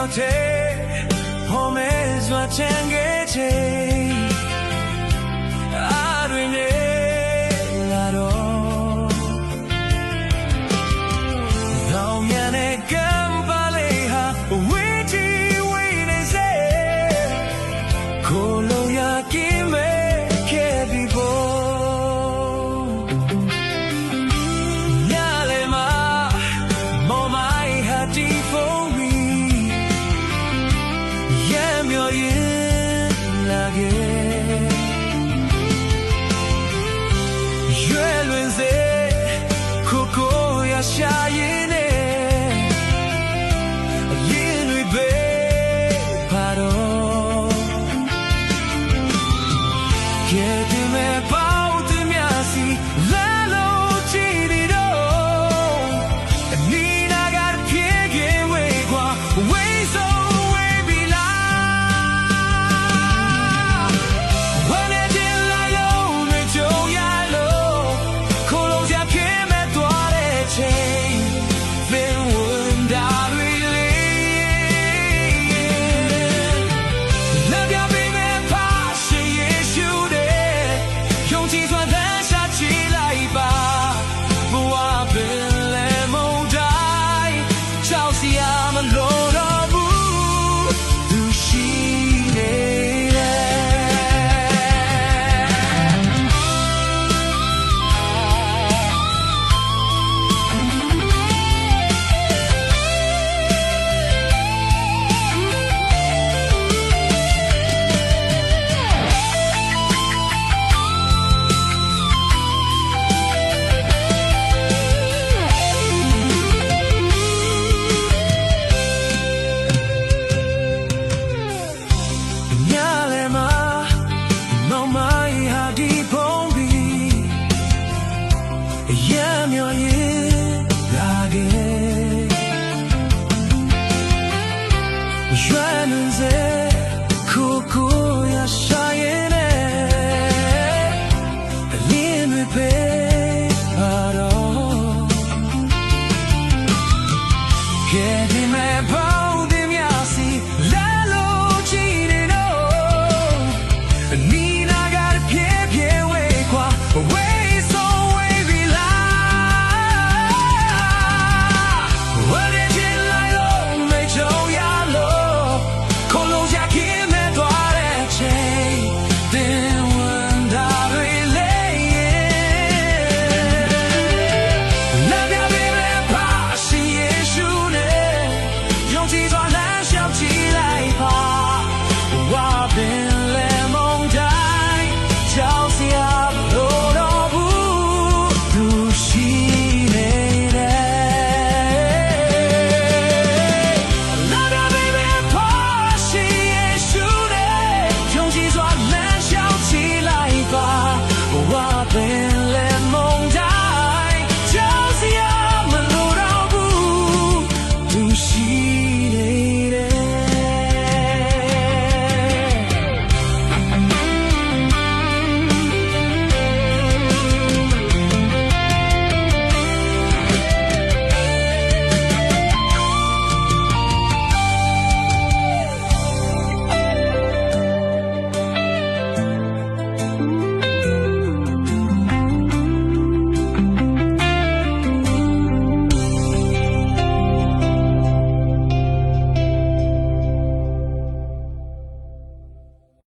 ရောက်တဲ့ဟောမဲစွာချမ်းခဲ့ခြင်းအားတွေနဲ့လာတော့လောင်ရတဲ့ကံပါလေဟာဝေးချီဝေးနေစေကိုလိုရကင်းမဲ့ခဲ့ပြီးဖို့ညလေမှာမော်မိုင်ဟာတီဖုန်းပြီးရမ်းမြော်ရင်လာခဲ့ရွယ်လွင်စေကိုကိုရရှာရင်နဲ့ရင်းတွေပဲပါတော့ကဲဒီမဲ့ပေါ့သူများစီလာလို့ချီနေတော့အနီးနာကပြေခင်ဝေးကွာဝေးဆုံးဝေးပြီလားဝမ်းနဲ့တင်လာလို့တွေကြုံရလို့ခိုးလုံးချခင်မဲ့သွားတဲ့ချိန်ပင်ဝန်တာတွေလက်ပြပေးမဲ့ပါရှင်ယေရှုတဲ့ယုံကြည်စွာသမ်းရှာချီလိုက်ပါဘဝပင်လဲမုန်တိုင်းကြောက်စရာမလိုတော့ဘူးသူရှိနေတယ်ညလေမှာမောင်မိုင်ဟာဒီဖုန်းပြီးရမ်းမြော်ရင်လာခဲ့ရွယ်လွန်စေ